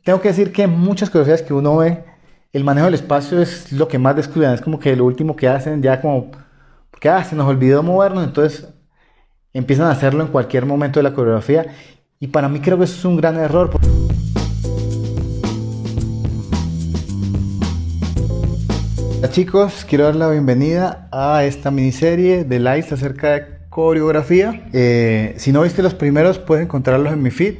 tengo que decir que en muchas coreografías que uno ve, el manejo del espacio es lo que más descuidan, es como que lo último que hacen, ya como, porque se nos olvidó movernos, entonces empiezan a hacerlo en cualquier momento de la coreografía, y para mí creo que eso es un gran error. Hola chicos, quiero dar la bienvenida a esta miniserie de lives acerca de coreografía. Si no viste los primeros, puedes encontrarlos en mi feed.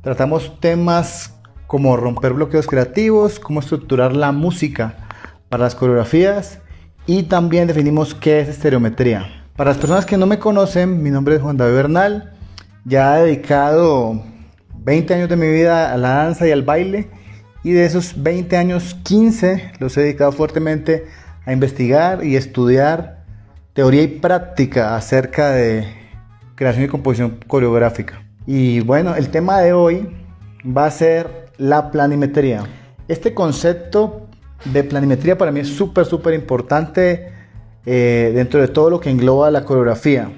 Tratamos temas como romper bloqueos creativos, cómo estructurar la música para las coreografías, y también definimos qué es estereometría. Para las personas que no me conocen, mi nombre es Juan David Bernal. Ya he dedicado 20 años de mi vida a la danza y al baile, y de esos 20 años, 15 los he dedicado fuertemente a investigar y estudiar teoría y práctica acerca de creación y composición coreográfica. Y bueno, el tema de hoy va a ser la planimetría. Este concepto de planimetría para mí es súper importante dentro de todo lo que engloba la coreografía.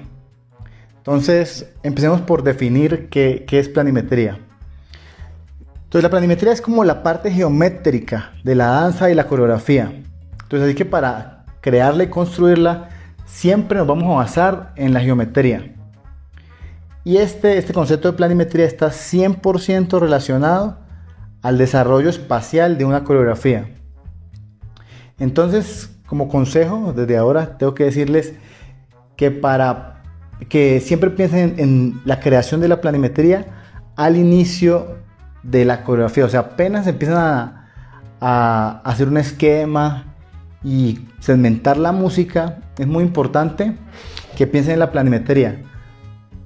Entonces, empecemos por definir qué es planimetría. Entonces, la planimetría es como la parte geométrica de la danza y la coreografía. Entonces, así que para crearla y construirla, siempre nos vamos a basar en la geometría. Y este concepto de planimetría está 100% relacionado al desarrollo espacial de una coreografía. Entonces, como consejo, desde ahora tengo que decirles que para que siempre piensen en la creación de la planimetría al inicio de la coreografía. O sea, apenas empiezan a hacer un esquema y segmentar la música, es muy importante que piensen en la planimetría,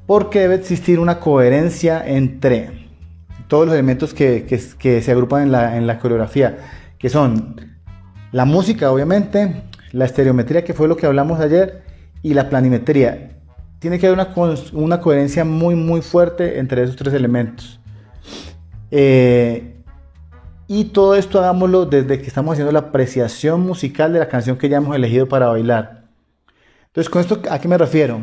porque debe existir una coherencia entre todos los elementos que se agrupan en la coreografía, que son la música, obviamente, la estereometría, que fue lo que hablamos ayer, y la planimetría. Tiene que haber una coherencia muy fuerte entre esos tres elementos. Y todo esto hagámoslo desde que estamos haciendo la apreciación musical de la canción que ya hemos elegido para bailar. Entonces, ¿con esto a qué me refiero?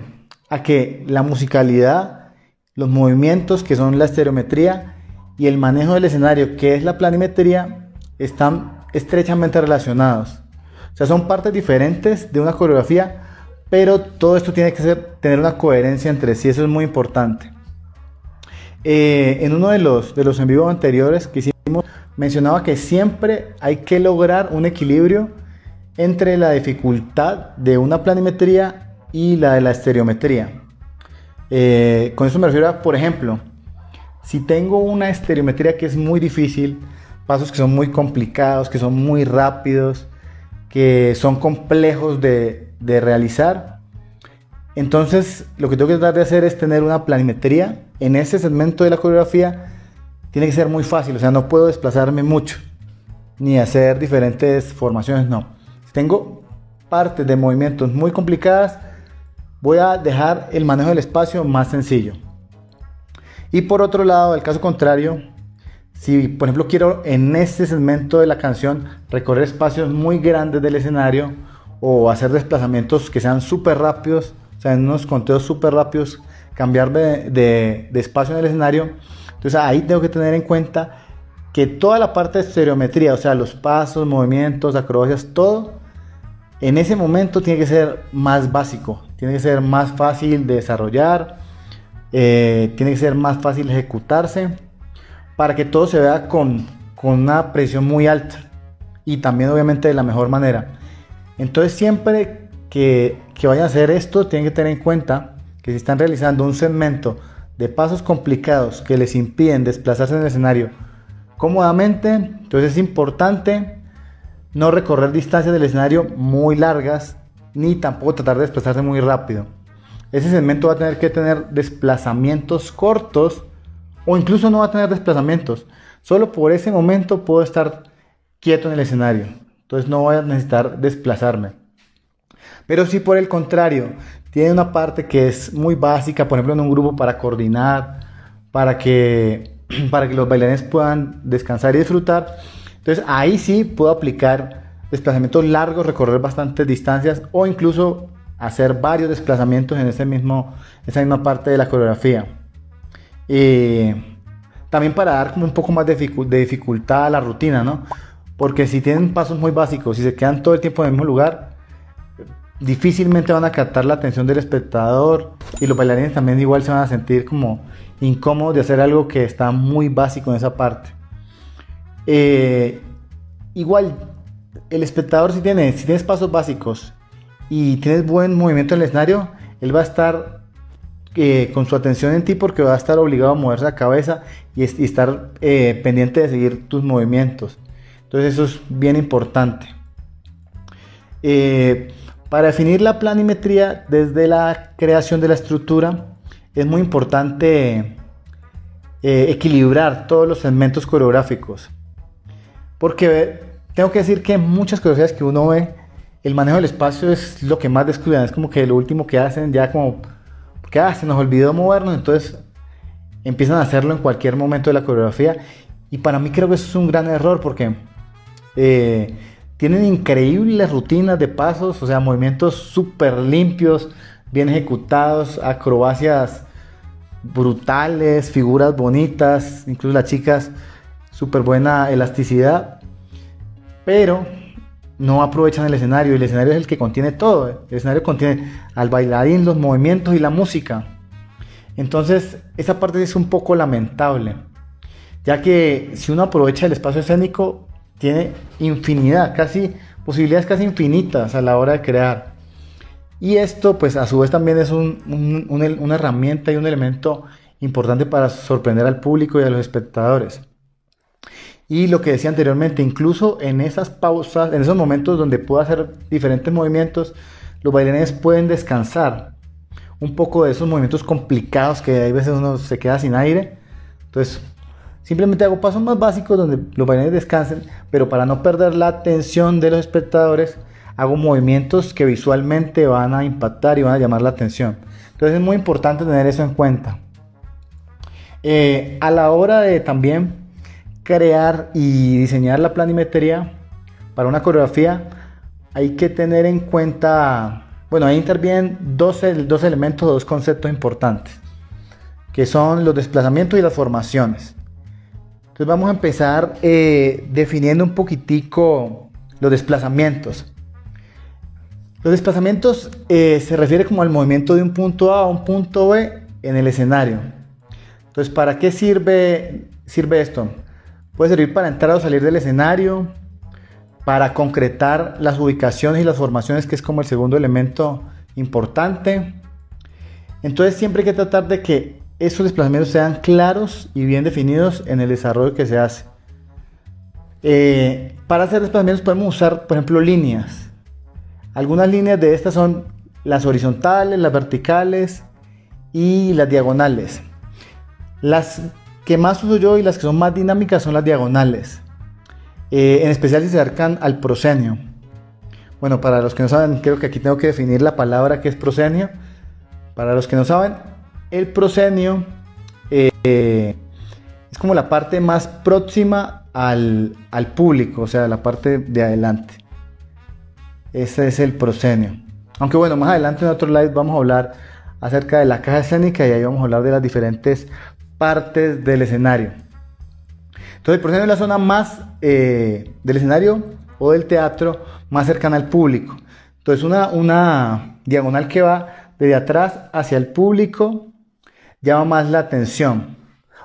A que la musicalidad, los movimientos, que son la estereometría, y el manejo del escenario, que es la planimetría, están estrechamente relacionados. O sea, son partes diferentes de una coreografía, pero todo esto tiene que tener una coherencia entre sí. Eso es muy importante. En uno de los en vivo anteriores que hicimos, mencionaba que siempre hay que lograr un equilibrio entre la dificultad de una planimetría y la de la estereometría. Con eso me refiero a, por ejemplo, si tengo una estereometría que es muy difícil, pasos que son muy complicados, que son muy rápidos, que son complejos de realizar, entonces lo que tengo que tratar de hacer es tener una planimetría en ese segmento de la coreografía. Tiene que ser muy fácil, o sea, no puedo desplazarme mucho ni hacer diferentes formaciones, no. Si tengo partes de movimientos muy complicadas, voy a dejar el manejo del espacio más sencillo. Y por otro lado, el caso contrario, si por ejemplo quiero en este segmento de la canción recorrer espacios muy grandes del escenario, o hacer desplazamientos que sean súper rápidos, o sea, en unos conteos súper rápidos, cambiar de espacio en el escenario, entonces ahí tengo que tener en cuenta que toda la parte de estereometría, o sea, los pasos, movimientos, acrobacias, todo en ese momento tiene que ser más básico, tiene que ser más fácil de desarrollar, tiene que ser más fácil de ejecutarse, para que todo se vea con una precisión muy alta, y también obviamente de la mejor manera. Entonces, siempre que vayan a hacer esto, tienen que tener en cuenta que si están realizando un segmento de pasos complicados que les impiden desplazarse en el escenario cómodamente, entonces es importante no recorrer distancias del escenario muy largas, ni tampoco tratar de desplazarse muy rápido. Ese segmento va a tener que tener desplazamientos cortos, o incluso no va a tener desplazamientos. Solo por ese momento puedo estar quieto en el escenario, entonces no voy a necesitar desplazarme. Pero si por el contrario tiene una parte que es muy básica, por ejemplo en un grupo, para coordinar, para que los bailarines puedan descansar y disfrutar, entonces ahí sí puedo aplicar desplazamientos largos, recorrer bastantes distancias, o incluso hacer varios desplazamientos en esa misma parte de la coreografía. también para dar como un poco más de dificultad a la rutina, ¿no? Porque si tienen pasos muy básicos, si se quedan todo el tiempo en el mismo lugar, difícilmente van a captar la atención del espectador, y los bailarines también igual se van a sentir como incómodos de hacer algo que está muy básico en esa parte. Igual, el espectador si tienes pasos básicos y tienes buen movimiento en el escenario, él va a estar con su atención en ti, porque va a estar obligado a moverse la cabeza y estar pendiente de seguir tus movimientos. Entonces eso es bien importante. Para definir la planimetría desde la creación de la estructura, es muy importante equilibrar todos los segmentos coreográficos, porque tengo que decir que en muchas coreografías que uno ve, el manejo del espacio es lo que más descuidan, es como que lo último que hacen, ya como que se nos olvidó movernos, entonces empiezan a hacerlo en cualquier momento de la coreografía, y para mí creo que eso es un gran error, porque tienen increíbles rutinas de pasos, o sea, movimientos súper limpios, bien ejecutados, acrobacias brutales, figuras bonitas, incluso las chicas, súper buena elasticidad, pero no aprovechan el escenario. El escenario es el que contiene todo. El escenario contiene al bailarín, los movimientos y la música. Entonces esa parte es un poco lamentable, ya que si uno aprovecha el espacio escénico, tiene infinidad, posibilidades casi infinitas a la hora de crear. Y esto pues a su vez también es una herramienta y un elemento importante para sorprender al público y a los espectadores. Y lo que decía anteriormente, incluso en esas pausas, en esos momentos donde puedo hacer diferentes movimientos, los bailarines pueden descansar un poco de esos movimientos complicados que hay veces uno se queda sin aire. Entonces simplemente hago pasos más básicos donde los bailarines descansen, pero para no perder la atención de los espectadores, hago movimientos que visualmente van a impactar y van a llamar la atención. Entonces es muy importante tener eso en cuenta. A la hora de también crear y diseñar la planimetría para una coreografía, hay que tener en cuenta, bueno, ahí intervienen dos elementos, dos conceptos importantes, que son los desplazamientos y las formaciones. Entonces vamos a empezar definiendo un poquitico los desplazamientos. Los desplazamientos se refiere como al movimiento de un punto A a un punto B en el escenario. Entonces, ¿para qué sirve esto? Puede servir para entrar o salir del escenario, para concretar las ubicaciones y las formaciones, que es como el segundo elemento importante. Entonces siempre hay que tratar de que esos desplazamientos sean claros y bien definidos en el desarrollo que se hace. Para hacer desplazamientos podemos usar, por ejemplo, líneas. Algunas líneas de estas son las horizontales, las verticales y las diagonales. Las que más uso yo y las que son más dinámicas son las diagonales, en especial si se acercan al proscenio. Bueno, para los que no saben, creo que aquí tengo que definir la palabra que es proscenio. Para los que no saben, el proscenio es como la parte más próxima al público, o sea, la parte de adelante. Ese es el proscenio. Aunque bueno, más adelante en otro live vamos a hablar acerca de la caja escénica, y ahí vamos a hablar de las diferentes partes del escenario. Entonces el proscenio es la zona más del escenario o del teatro más cercana al público. Entonces una diagonal que va desde atrás hacia el público llama más la atención.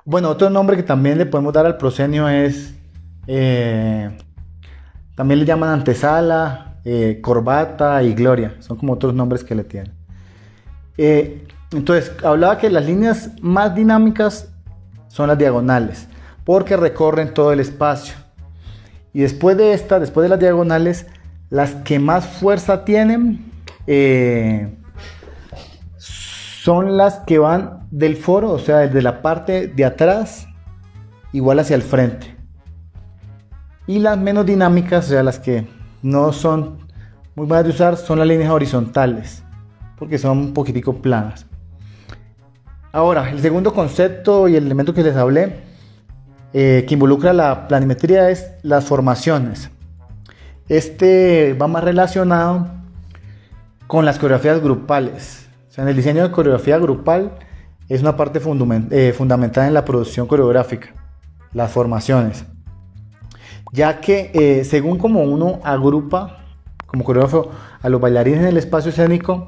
Bueno, otro nombre que también le podemos dar al proscenio es también le llaman antesala, corbata y gloria. Son como otros nombres que le tienen. Entonces hablaba que las líneas más dinámicas son las diagonales, porque recorren todo el espacio. Y después de las diagonales, las que más fuerza tienen son las que van del foro, o sea, desde la parte de atrás igual hacia el frente. Y las menos dinámicas, o sea, las que no son muy buenas de usar, son las líneas horizontales, porque son un poquitico planas. Ahora, el segundo concepto y el elemento que les hablé, que involucra la planimetría, es las formaciones. Este va más relacionado con las coreografías grupales. O sea, en el diseño de coreografía grupal es una parte fundamental en la producción coreográfica, las formaciones. Ya que según como uno agrupa como coreógrafo a los bailarines en el espacio escénico,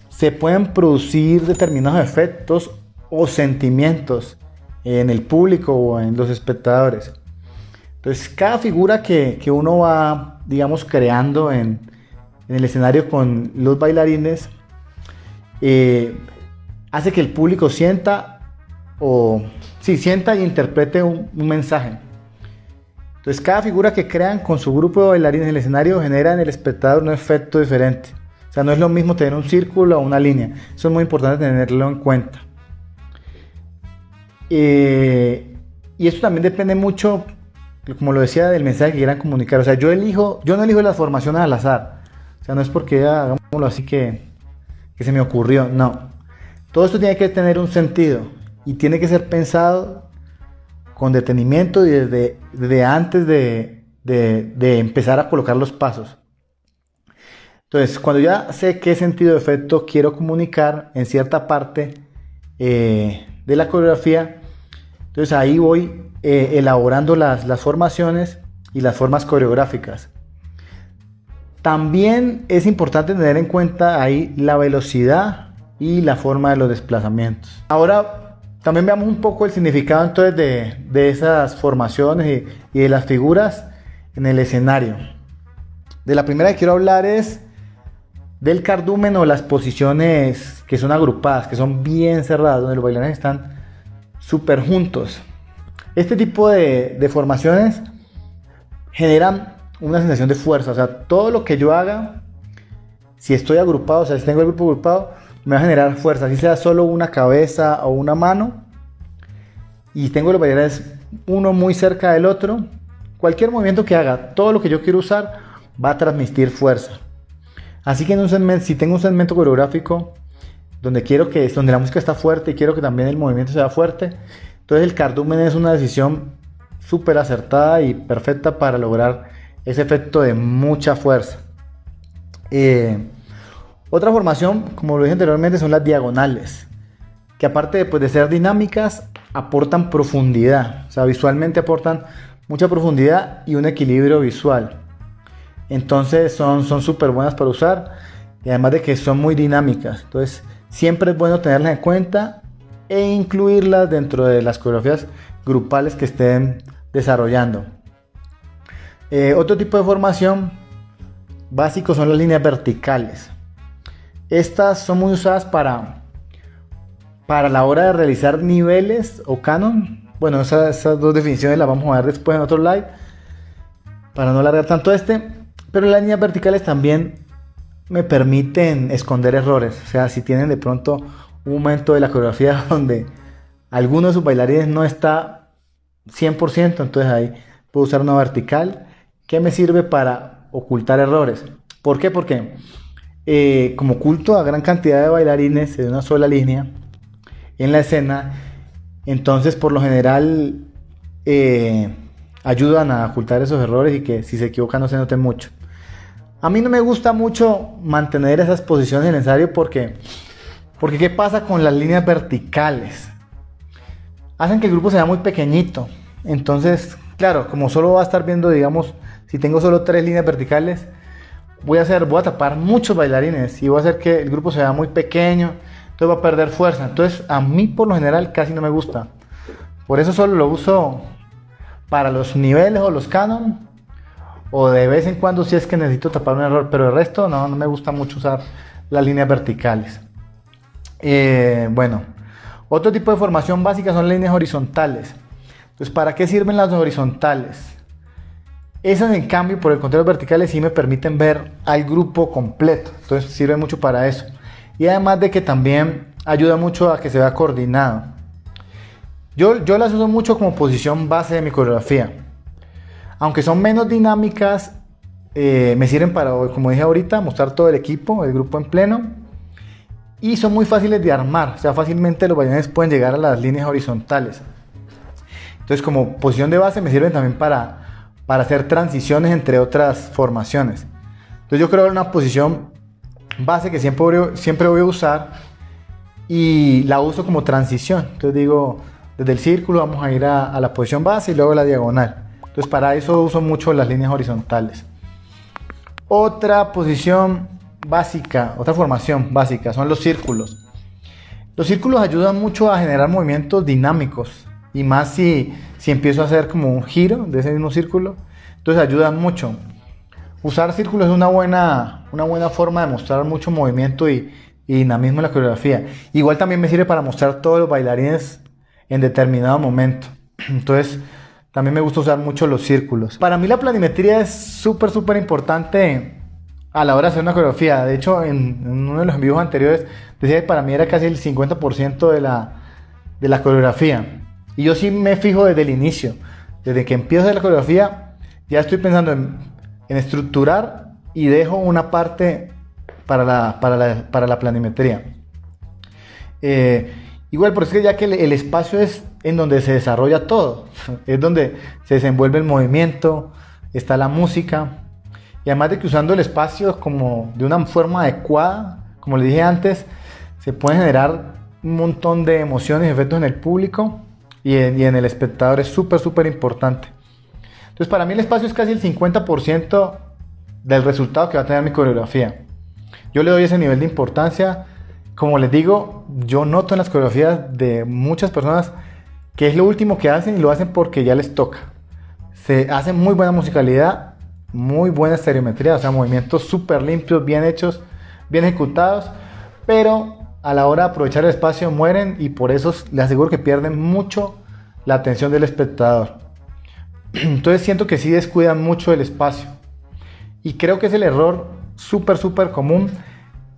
se pueden producir determinados efectos o sentimientos en el público o en los espectadores. Entonces, cada figura que uno va, digamos, creando en el escenario con los bailarines, hace que el público sienta e interprete un mensaje. Entonces, cada figura que crean con su grupo de bailarines en el escenario genera en el espectador un efecto diferente. O sea, no es lo mismo tener un círculo o una línea. Eso es muy importante tenerlo en cuenta. Y esto también depende mucho, como lo decía, del mensaje que quieran comunicar. O sea, yo no elijo las formaciones al azar. O sea, no es porque hagámoslo así que se me ocurrió. No. Todo esto tiene que tener un sentido y tiene que ser pensado con detenimiento y desde antes de empezar a colocar los pasos. Entonces, cuando ya sé qué sentido de efecto quiero comunicar en cierta parte de la coreografía, entonces ahí voy elaborando las formaciones y las formas coreográficas. También es importante tener en cuenta ahí la velocidad y la forma de los desplazamientos. Ahora también veamos un poco el significado entonces de esas formaciones y de las figuras en el escenario. De la primera que quiero hablar es del cardumen o las posiciones que son agrupadas, que son bien cerradas, donde los bailarines están súper juntos. Este tipo de formaciones generan una sensación de fuerza. O sea, todo lo que yo haga, si estoy agrupado, o sea, si tengo el grupo agrupado, me va a generar fuerza, así sea solo una cabeza o una mano, y tengo los bailarines uno muy cerca del otro, cualquier movimiento que haga, todo lo que yo quiero usar va a transmitir fuerza. Así que si tengo un segmento coreográfico donde la música está fuerte y quiero que también el movimiento sea fuerte, entonces el cardumen es una decisión súper acertada y perfecta para lograr ese efecto de mucha fuerza. Otra formación, como lo dije anteriormente, son las diagonales, que aparte de ser dinámicas, aportan profundidad. O sea, visualmente aportan mucha profundidad y un equilibrio visual. Entonces son súper buenas para usar, y además de que son muy dinámicas. Entonces siempre es bueno tenerlas en cuenta e incluirlas dentro de las coreografías grupales que estén desarrollando. Otro tipo de formación básico son las líneas verticales. Estas son muy usadas para la hora de realizar niveles o canon. Bueno, esas dos definiciones las vamos a ver después en otro live para no alargar tanto pero las líneas verticales también me permiten esconder errores. O sea, si tienen de pronto un momento de la coreografía donde alguno de sus bailarines no está 100%, entonces ahí puedo usar una vertical que me sirve para ocultar errores. ¿Por qué? Porque como oculto a gran cantidad de bailarines de una sola línea en la escena, entonces por lo general ayudan a ocultar esos errores y que si se equivocan no se noten mucho. A mí no me gusta mucho mantener esas posiciones en el ensayo porque ¿qué pasa con las líneas verticales? Hacen que el grupo sea muy pequeñito. Entonces, claro, como solo va a estar viendo, digamos, si tengo solo 3 líneas verticales, voy a tapar muchos bailarines y voy a hacer que el grupo sea muy pequeño, entonces va a perder fuerza. Entonces, a mí por lo general casi no me gusta. Por eso solo lo uso para los niveles o los canon, o de vez en cuando si es que necesito tapar un error, pero el resto no me gusta mucho usar las líneas verticales. Bueno, otro tipo de formación básica son líneas horizontales. Entonces, ¿para qué sirven las horizontales? Esas, en cambio, por el contrario, verticales sí me permiten ver al grupo completo. Entonces sirve mucho para eso. Y además de que también ayuda mucho a que se vea coordinado. Yo las uso mucho como posición base de mi coreografía. Aunque son menos dinámicas, me sirven para, como dije ahorita, mostrar todo el equipo, el grupo en pleno. Y son muy fáciles de armar. O sea, fácilmente los bailarines pueden llegar a las líneas horizontales. Entonces, como posición de base me sirven también para hacer transiciones entre otras formaciones. Entonces yo creo una posición base que siempre voy a usar y la uso como transición. Entonces digo, desde el círculo vamos a ir a la posición base y luego a la diagonal. Entonces para eso uso mucho las líneas horizontales. Otra posición básica, otra formación básica son los círculos. Los círculos ayudan mucho a generar movimientos dinámicos y más si empiezo a hacer como un giro de ese mismo círculo, entonces ayudan mucho. Usar círculos es una buena forma de mostrar mucho movimiento y dinamismo en la coreografía. Igual también me sirve para mostrar todos los bailarines en determinado momento. Entonces también me gusta usar mucho los círculos. Para mí la planimetría es súper importante a la hora de hacer una coreografía. De hecho, en uno de los envíos anteriores decía que para mí era casi el 50% de la coreografía. Y yo sí me fijo desde el inicio. Desde que empiezo a hacer la coreografía, ya estoy pensando en estructurar y dejo una parte para la planimetría. Igual, por eso es que ya que el espacio es en donde se desarrolla todo. Es donde se desenvuelve el movimiento, está la música. Y además de que usando el espacio como de una forma adecuada, como les dije antes, se pueden generar un montón de emociones y efectos en el público y en el espectador. Es súper importante. Entonces para mí el espacio es casi el 50% del resultado que va a tener mi coreografía. Yo le doy ese nivel de importancia. Como les digo, yo noto en las coreografías de muchas personas que es lo último que hacen y lo hacen porque ya les toca. Se hace muy buena musicalidad, muy buena estereometría, o sea, movimientos súper limpios, bien hechos, bien ejecutados, pero a la hora de aprovechar el espacio mueren y por eso les aseguro que pierden mucho la atención del espectador. Entonces siento que sí descuidan mucho el espacio y creo que es el error súper común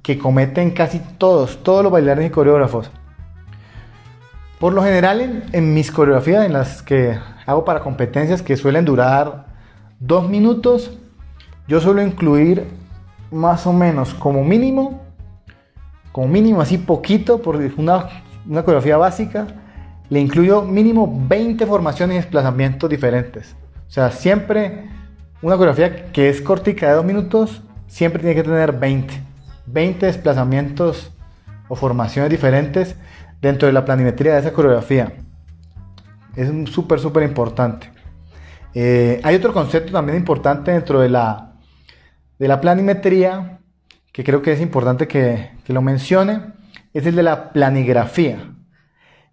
que cometen casi todos los bailarines y coreógrafos. Por lo general en mis coreografías, en las que hago para competencias que suelen durar 2 minutos, yo suelo incluir más o menos como mínimo así poquito, por una coreografía básica, le incluyo mínimo 20 formaciones y desplazamientos diferentes. O sea, siempre una coreografía que es cortica de 2 minutos, siempre tiene que tener 20 desplazamientos o formaciones diferentes dentro de la planimetría de esa coreografía. Es súper importante. Hay otro concepto también importante dentro de la planimetría que creo que es importante que lo mencione, es el de la planigrafía,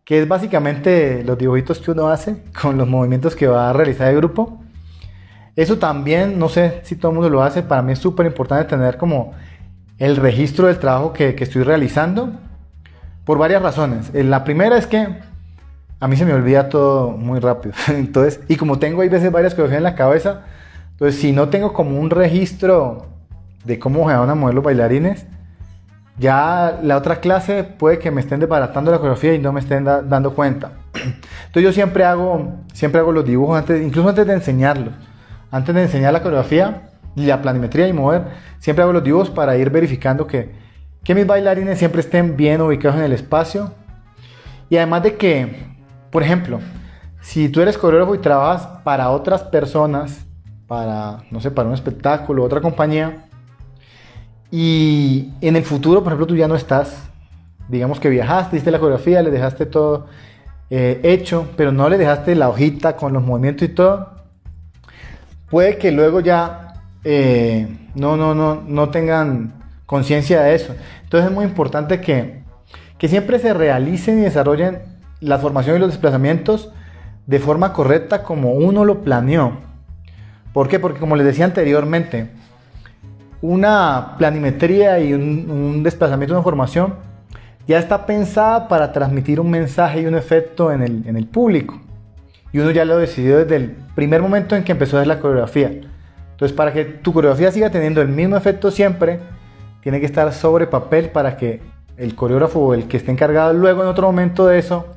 que es básicamente los dibujitos que uno hace con los movimientos que va a realizar el grupo. Eso también, no sé si todo el mundo lo hace, para mí es súper importante tener como el registro del trabajo que estoy realizando, por varias razones. La primera es que a mí se me olvida todo muy rápido. Entonces, y como tengo hay veces varias coreografías en la cabeza, entonces si no tengo como un registro de cómo se van a mover los bailarines, ya la otra clase puede que me estén desbaratando la coreografía y no me estén dando cuenta. Entonces yo siempre hago los dibujos incluso antes de enseñarlos. Antes de enseñar la coreografía y la planimetría y mover, siempre hago los dibujos para ir verificando que mis bailarines siempre estén bien ubicados en el espacio. Y además de que, por ejemplo, si tú eres coreógrafo y trabajas para otras personas, para un espectáculo, otra compañía, y en el futuro, por ejemplo, tú ya no estás, digamos que viajaste, hiciste la coreografía, le dejaste todo hecho, pero no le dejaste la hojita con los movimientos y todo, puede que luego ya no tengan conciencia de eso. Entonces es muy importante que siempre se realicen y desarrollen la formación y los desplazamientos de forma correcta como uno lo planeó. ¿Por qué? Porque como les decía anteriormente, una planimetría y un desplazamiento, una formación, ya está pensada para transmitir un mensaje y un efecto en el público. Y uno ya lo decidió desde el primer momento en que empezó a hacer la coreografía. Entonces, para que tu coreografía siga teniendo el mismo efecto siempre, tiene que estar sobre papel para que el coreógrafo o el que esté encargado luego en otro momento de eso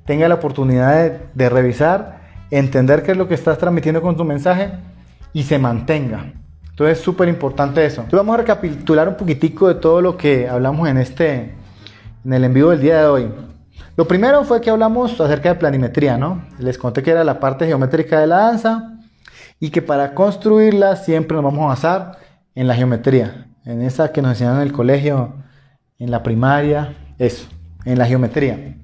tenga la oportunidad de revisar, entender qué es lo que estás transmitiendo con tu mensaje y se mantenga. Entonces es súper importante eso. Entonces vamos a recapitular un poquitico de todo lo que hablamos en el en vivo del día de hoy. Lo primero fue que hablamos acerca de planimetría, ¿no? Les conté que era la parte geométrica de la danza y que para construirla siempre nos vamos a basar en la geometría, en esa que nos enseñaron en el colegio, en la primaria, eso. en la geometría.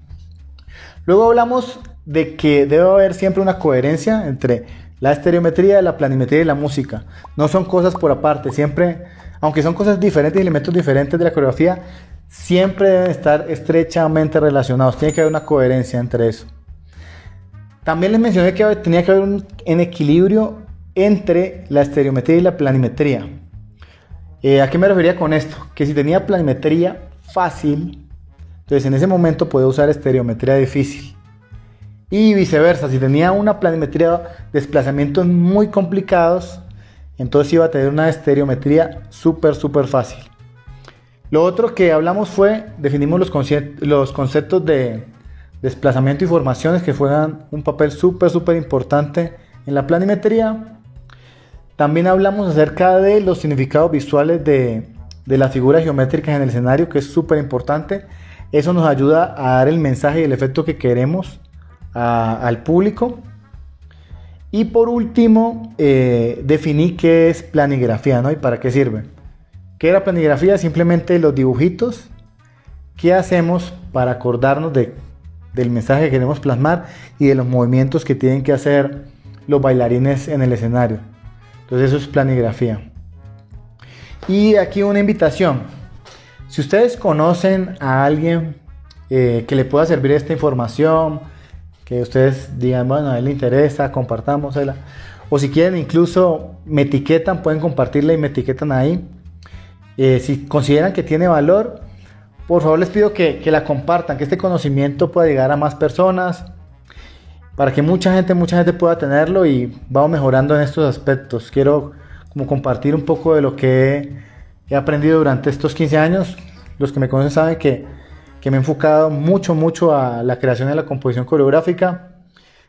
Luego hablamos de que debe haber siempre una coherencia entre la estereometría, la planimetría y la música. No son cosas por aparte, siempre, aunque son cosas diferentes y elementos diferentes de la coreografía, siempre deben estar estrechamente relacionados. Tiene que haber una coherencia entre eso. También les mencioné que tenía que haber un equilibrio entre la estereometría y la planimetría. ¿A qué me refería con esto? Que si tenía planimetría fácil, entonces en ese momento podía usar estereometría difícil. Y viceversa, si tenía una planimetría, desplazamientos muy complicados, entonces iba a tener una estereometría súper fácil. Lo otro que hablamos fue, definimos los conceptos de desplazamiento y formaciones que juegan un papel súper importante en la planimetría. También hablamos acerca de los significados visuales de las figuras geométricas en el escenario, que es súper importante. Eso nos ayuda a dar el mensaje y el efecto que queremos al público. Y por último, definí qué es planigrafía, ¿no? Y para qué sirve. ¿Qué era planigrafía? Simplemente los dibujitos que hacemos para acordarnos del mensaje que queremos plasmar y de los movimientos que tienen que hacer los bailarines en el escenario. Entonces eso es planigrafía. Y aquí una invitación. Si ustedes conocen a alguien que le pueda servir esta información, que ustedes digan, bueno, a él le interesa, compartámosla. O si quieren incluso me etiquetan, pueden compartirla y me etiquetan ahí. Si consideran que tiene valor, por favor les pido que la compartan, que este conocimiento pueda llegar a más personas, para que mucha gente pueda tenerlo y vamos mejorando en estos aspectos. Quiero como compartir un poco de lo que he aprendido durante estos 15 años. Los que me conocen saben que me he enfocado mucho a la creación de la composición coreográfica.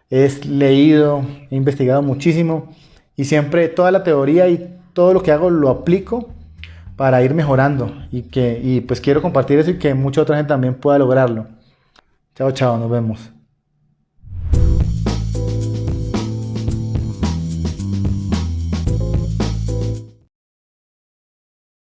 He leído, he investigado muchísimo y siempre toda la teoría y todo lo que hago lo aplico para ir mejorando y pues quiero compartir eso y que mucha otra gente también pueda lograrlo. Chao, nos vemos.